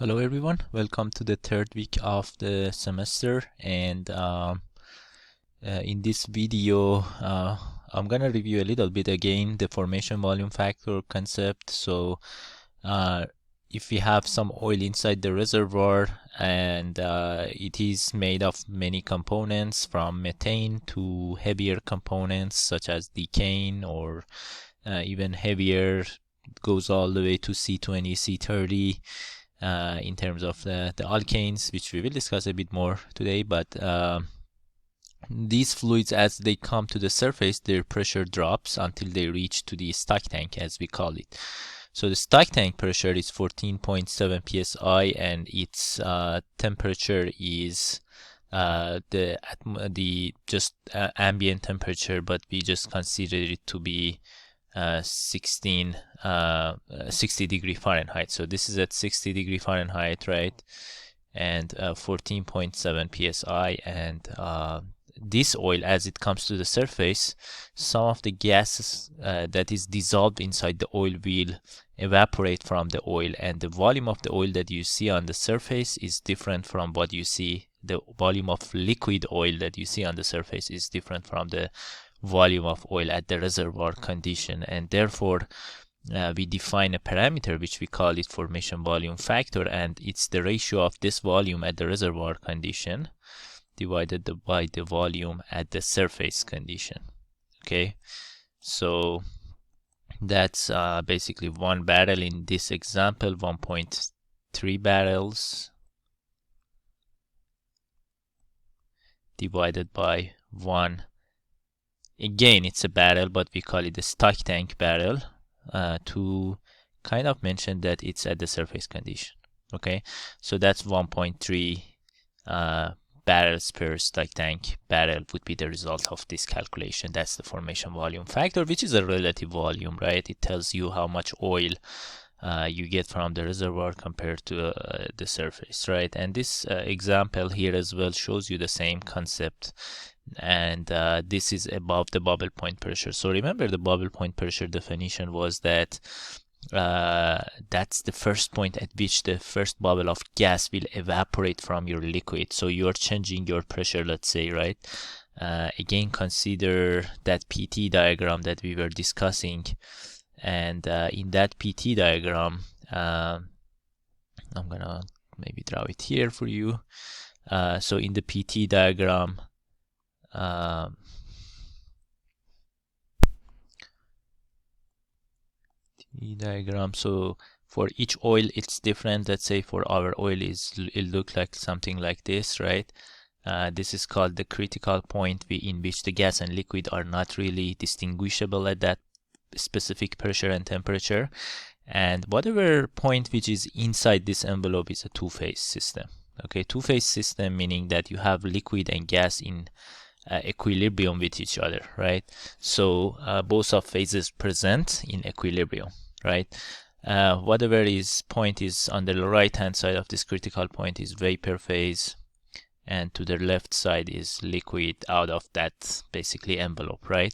Hello everyone, welcome to the third week of the semester, and in this video I'm gonna review a little bit again the formation volume factor concept. So if we have some oil inside the reservoir and it is made of many components, from methane to heavier components such as decane, or even heavier, goes all the way to C20, C30 in terms of the alkanes, which we will discuss a bit more today. But these fluids, as they come to the surface, their pressure drops until they reach to the stock tank, as we call it. So the stock tank pressure is 14.7 psi, and its temperature is the just ambient temperature, but we just consider it to be 60 degree Fahrenheit. So this is at 60 degree Fahrenheit, right? And 14.7 psi. And this oil, as it comes to the surface, some of the gases that is dissolved inside the oil will evaporate from the oil, and the volume of the oil that you see on the surface is different from what you see. The volume of liquid oil that you see on the surface is different from the volume of oil at the reservoir condition, and therefore we define a parameter which we call it formation volume factor, and it's the ratio of this volume at the reservoir condition divided by the volume at the surface condition. Okay, so that's basically 1 barrel in this example, 1.3 barrels divided by 1. Again, it's a barrel, but we call it the stock tank barrel to kind of mention that it's at the surface condition. Okay, so that's 1.3 barrels per stock tank barrel would be the result of this calculation. That's the formation volume factor, which is a relative volume, right? It tells you how much oil you get from the reservoir compared to the surface, right? And this example here as well shows you the same concept, and this is above the bubble point pressure. So remember, the bubble point pressure definition was that that's the first point at which the first bubble of gas will evaporate from your liquid. So you're changing your pressure, let's say, right? Again, consider that PT diagram that we were discussing, and in that PT diagram, I'm gonna maybe draw it here for you. So in the PT diagram, so for each oil it's different. Let's say for our oil it look like something like this, right? This is called the critical point in which the gas and liquid are not really distinguishable at that specific pressure and temperature, and whatever point which is inside this envelope is a two-phase system. Okay, two-phase system meaning that you have liquid and gas in equilibrium with each other, right? So both of phases present in equilibrium, right? Whatever is point is on the right hand side of this critical point is vapor phase, and to the left side is liquid out of that basically envelope, right?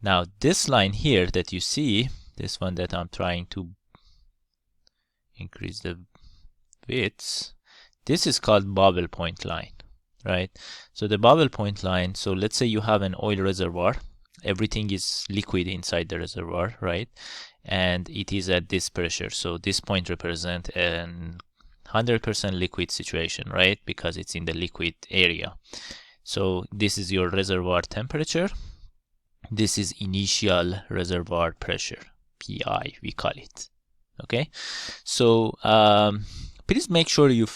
Now this line here that you see, this one that I'm trying to increase the width, this is called bubble point line, right? So the bubble point line, so let's say you have an oil reservoir, everything is liquid inside the reservoir, right? And it is at this pressure, so this point represents an 100% liquid situation, right? Because it's in the liquid area. So this is your reservoir temperature. This is initial reservoir pressure, PI we call it. Okay, so please make sure you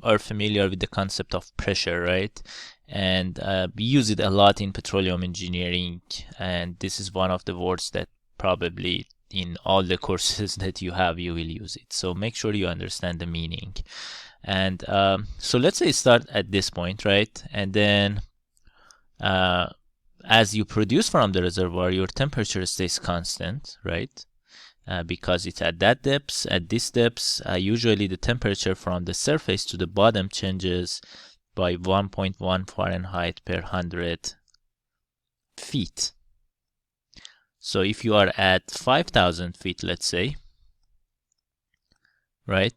are familiar with the concept of pressure, right? And we use it a lot in petroleum engineering, and this is one of the words that probably in all the courses that you have you will use it. So make sure you understand the meaning. And so let's say start at this point, right? And then as you produce from the reservoir, your temperature stays constant, right? Because it's at that depth, at this depth, usually the temperature from the surface to the bottom changes by 1.1 Fahrenheit per 100 feet. So if you are at 5,000 feet, let's say, right,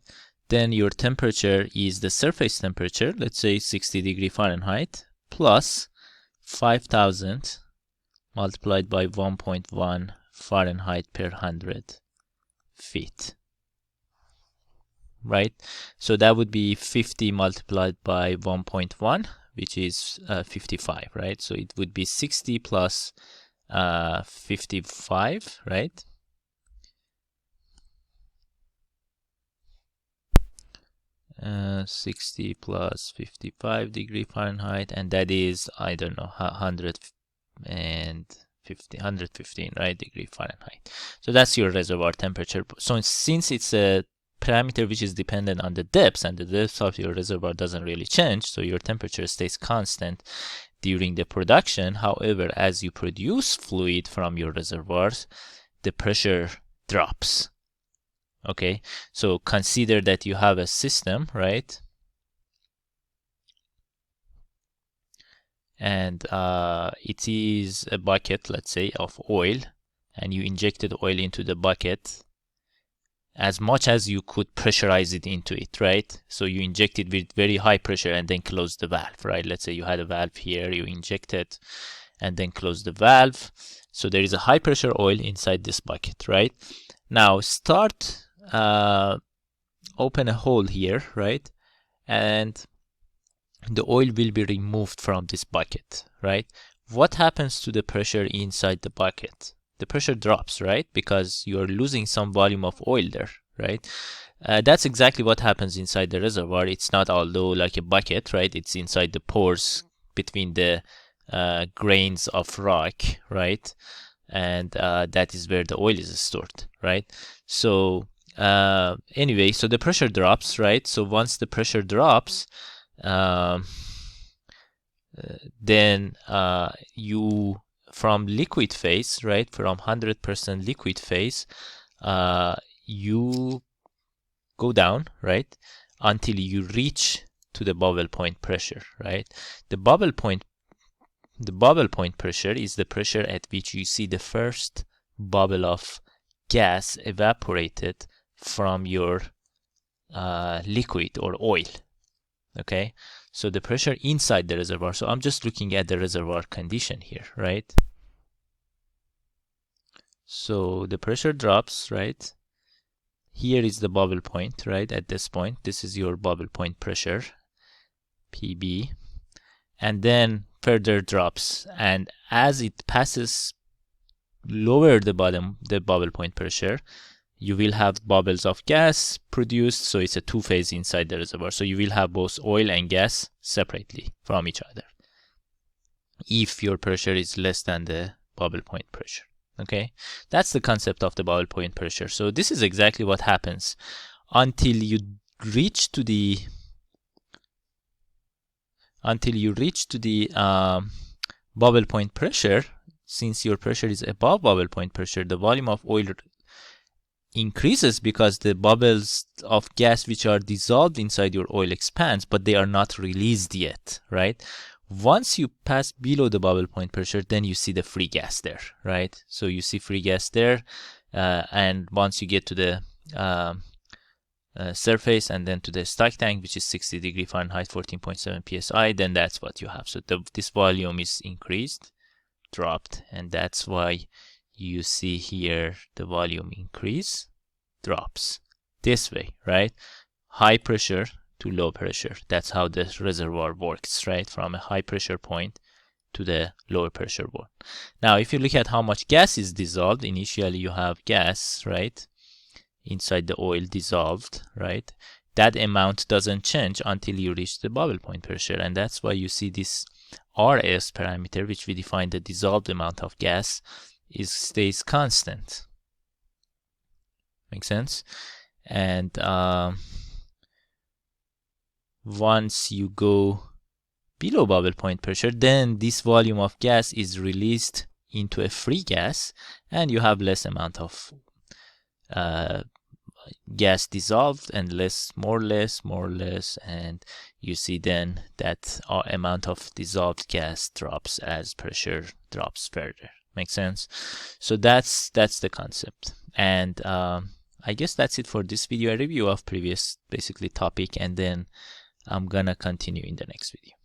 then your temperature is the surface temperature, let's say 60 degree Fahrenheit, plus 5000 multiplied by 1.1 Fahrenheit per 100 feet, right? So that would be 50 multiplied by 1.1, which is 55, right? So it would be 60 plus 55, right? Uh, 60 plus 55 degree Fahrenheit, and that is, I don't know, 115, right, degree Fahrenheit. So that's your reservoir temperature. So since it's a parameter which is dependent on the depth, and the depth of your reservoir doesn't really change, so your temperature stays constant during the production. However, as you produce fluid from your reservoirs, the pressure drops. Okay, so consider that you have a system, right? And it is a bucket, let's say, of oil, and you injected oil into the bucket as much as you could pressurize it into it, right? So you inject it with very high pressure and then close the valve, right? Let's say you had a valve here, you inject it and then close the valve. So there is a high pressure oil inside this bucket, right? Now start open a hole here, right? And the oil will be removed from this bucket, right? What happens to the pressure inside the bucket? The pressure drops, right? Because you're losing some volume of oil there, right? That's exactly what happens inside the reservoir. It's not although like a bucket, right? It's inside the pores between the grains of rock, right? And that is where the oil is stored, right? So anyway, so the pressure drops, right? So once the pressure drops, then you from liquid phase, right, from 100% liquid phase, you go down, right, until you reach to the bubble point pressure, right? The bubble point pressure is the pressure at which you see the first bubble of gas evaporated from your liquid or oil. Okay, so the pressure inside the reservoir. So I'm just looking at the reservoir condition here, right? So the pressure drops, right? Here is the bubble point, right? At this point, this is your bubble point pressure, PB, and then further drops. And as it passes lower the bubble point pressure, you will have bubbles of gas produced. So it's a two-phase inside the reservoir. So you will have both oil and gas separately from each other if your pressure is less than the bubble point pressure. Okay, that's the concept of the bubble point pressure. So this is exactly what happens until you reach to the bubble point pressure. Since your pressure is above bubble point pressure, the volume of oil increases because the bubbles of gas which are dissolved inside your oil expands, but they are not released yet, right? Once you pass below the bubble point pressure, then you see the free gas there, right? So you see free gas there, and once you get to the surface and then to the stock tank, which is 60 degree Fahrenheit, 14.7 psi, then that's what you have. So this volume is increased, dropped, and that's why you see here the volume increase, drops this way, right? High pressure to low pressure. That's how the reservoir works, right? From a high pressure point to the lower pressure one. Now, if you look at how much gas is dissolved, initially you have gas, right, inside the oil dissolved, right? That amount doesn't change until you reach the bubble point pressure, and that's why you see this RS parameter, which we define the dissolved amount of gas, stays constant. Make sense? And once you go below bubble point pressure, then this volume of gas is released into a free gas, and you have less amount of gas dissolved, and more or less, and you see then that amount of dissolved gas drops as pressure drops further. Make sense? So that's the concept. And I guess that's it for this video, a review of previous basically topic, and then I'm gonna continue in the next video.